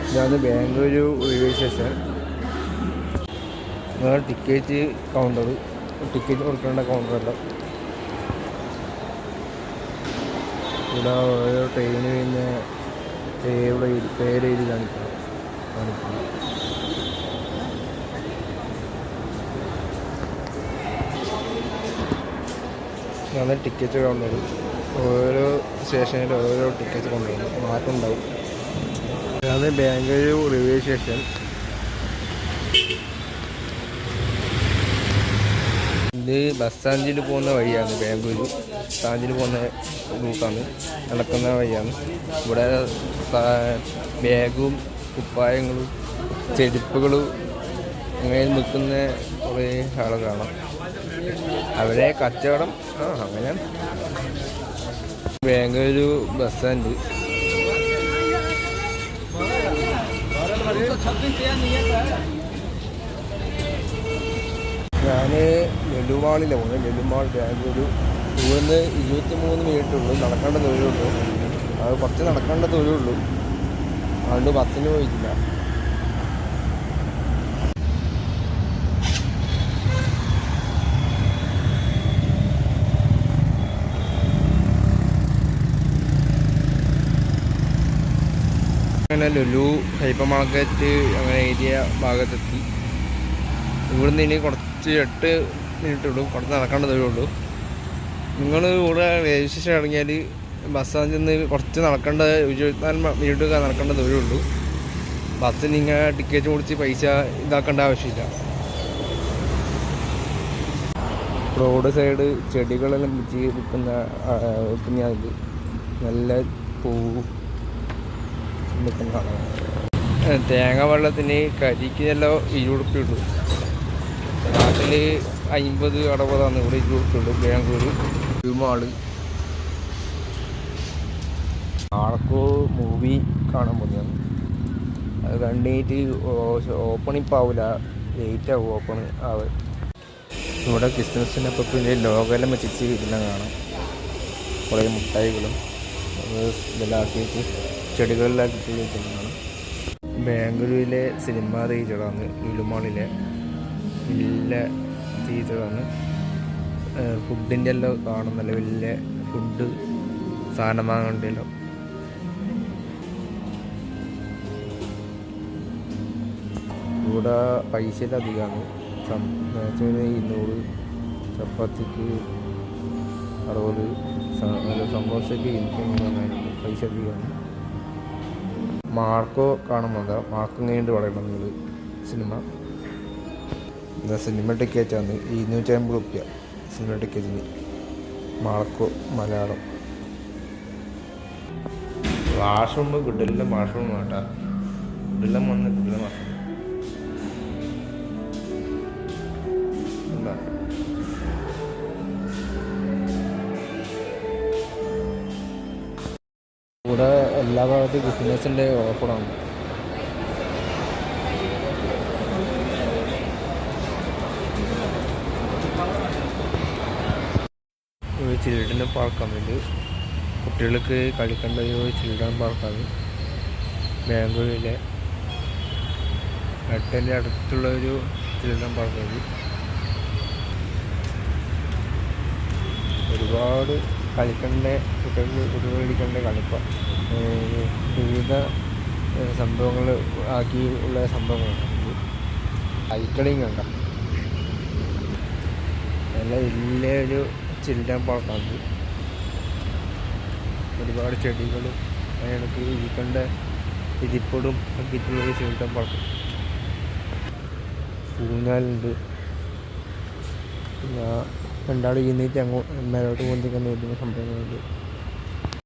ഇതാണ് Bangalore railway station. Ticket counter, ticket കൊടുക്കേണ്ട കൗണ്ടറല്ല. ഇവിടെ ഓരോ ട്രെയിന് പിന്നെ പേരെഴുതി കാണിക്കുന്നു. ഇതാണ് ടിക്കറ്റ് കൗണ്ടർ. ഓരോ സ്റ്റേഷനിൽ ഓരോ ടിക്കറ്റ് കൊണ്ടുവരും, മാറ്റം ഉണ്ടാവും. ഇതാണ് ബാംഗ്ലൂർ റെയിൽവേ സ്റ്റേഷൻ. ഇത് ബസ് സ്റ്റാൻഡിൽ പോകുന്ന വഴിയാണ്. ബാംഗ്ലൂർ സ്റ്റാൻഡിൽ പോകുന്ന റൂട്ടാണ്, നടക്കുന്ന വഴിയാണ്. ഇവിടെ ബാഗും കുപ്പായങ്ങളും ചെരുപ്പുകളും അങ്ങനെ നിൽക്കുന്ന കുറേ ആളെ കാണാം. അവരെ കച്ചവടം അങ്ങനെ. Bangalore bus stand. ഞാൻ ലുലുമാളിലാണ് പോകുന്നത്. ലുലുമാൾ ബാംഗ്ലൂർ. ഇവിടുന്ന് 23 മിനിറ്റ് ഉള്ളൂ, നടക്കേണ്ട ദൂരമുള്ളൂ. അത് കുറച്ച് നടക്കേണ്ട ദൂരമുള്ളൂ, അതുകൊണ്ട് ബസ്സിന് പോയിട്ടില്ല. അങ്ങനെ ലുലു ഹൈപ്പർ മാർക്കറ്റ് അങ്ങനെ ഏരിയ ഭാഗത്തെത്തി. ഇവിടുന്ന് ഇനി കുറച്ച് 8 മിനിറ്റ് ഉള്ളൂ, കുറച്ച് നടക്കേണ്ട ദൂരമുള്ളൂ. നിങ്ങൾ ഇവിടെ റെയിൽവേ സ്റ്റേഷൻ ഇറങ്ങിയാൽ ബസ് സ്റ്റാൻഡിൽ നിന്ന് കുറച്ച് നടക്കേണ്ട 24 മിനിറ്റ് നടക്കേണ്ട ദൂരമുള്ളൂ. ബസ്സിന് ഇങ്ങനെ ടിക്കറ്റ് കൊടുത്ത് പൈസ ഇതാക്കേണ്ട ആവശ്യമില്ല. റോഡ് സൈഡ് ചെടികളെല്ലാം വെച്ച് വിൽക്കുന്ന ഇത് നല്ല പൂവ് നിൽക്കുന്നതാണ്. തേങ്ങ വെള്ളത്തിന് കരിക്ക് എല്ലാം 20 റുപ്യ ഉള്ളൂ. നാട്ടിൽ 50-60 ഇവിടെ 20 റുപ്യ ഉള്ളൂ. ബാംഗ്ലൂർ ലുലുമാള്. ആർക്കോ മൂവി കാണാൻ പോകുന്നതാണ്. അത് കണ്ടിട്ട് ഓപ്പൺ ഇപ്പം ആവില്ല, ലേറ്റ് ആവും ഓപ്പൺ ആവും. ഇവിടെ ക്രിസ്മസിനപ്പം പിന്നെ ലോകമെല്ലാം വെച്ചിട്ട് ഇതെല്ലാം കാണാം. കുറേ മുട്ടായികളും ഇതെല്ലാം ആക്കിയിട്ട് ചെടികളിലാക്കി കാണാം. ബാംഗ്ലൂരിലെ സിനിമ തിയേറ്ററാണ് ലുലുമാളിലെ. വലിയ തിയേറ്ററാണ്. ഫുഡിൻ്റെ എല്ലാം കാണുന്നല്ലോ, വലിയ ഫുഡ് സാധനം വാങ്ങണ്ടല്ലോ. ഇവിടെ പൈസ അധികമാണ്. 200, ചപ്പാത്തിക്ക് 60, സമോസയ്ക്ക് 23 പൈസ അധികമാണ്. മാർക്കോ കാണുമ്പോൾ മാർക്കും കഴിഞ്ഞിട്ട് പറയണം നിങ്ങൾ. സിനിമ ടിക്കറ്റാണ് 250 റുപ്യ സിനിമ ടിക്കറ്റിന്. മാർക്കോ മലയാളം. വാഷ്റൂം കിട്ടില്ല, വാഷ്റൂം വേണ്ട, കിട്ടില്ല വന്ന് കിട്ടില്ല വാഷ്റൂം. എന്താ ഇവിടെ എല്ലാ ഭാഗത്തും ക്രിസ്മസിൻ്റെ ഓഫറാണ്. ചിൽഡ്രൻ പാർക്കാണ് ഇത്. കുട്ടികൾക്ക് കളിക്കേണ്ട ഒരു ചിൽഡ്രൻ പാർക്കാണ് ബാംഗ്ലൂരിലെ. എട്ടൻ്റെ അടുത്തുള്ള ഒരു ചിൽഡ്രൻ പാർക്കാണ്. ഒരുപാട് കളിക്കേണ്ട കുട്ടികൾ കളിക്കേണ്ട വിവിധ സംഭവങ്ങൾ ആക്കി ഉള്ള സംഭവങ്ങളാണ്. സൈക്ലിംഗ് ഉണ്ട്. നല്ല വലിയൊരു ചിൽഡ്രൻ പാർക്കാണ്. ഒരുപാട് ചെടികളും അതിനൊക്കെ ഇരിക്കേണ്ട ഇരിപ്പോടും ആക്കിയിട്ടുള്ളൊരു ചിൽഡ്രൻ പാർക്ക്. ഊഞ്ഞാലുണ്ട്. പിന്നെ രണ്ടാൾ ഇരുന്നിട്ട് മേലോട്ട് പൊന്തിക്കുന്ന സംഭവങ്ങളുണ്ട്.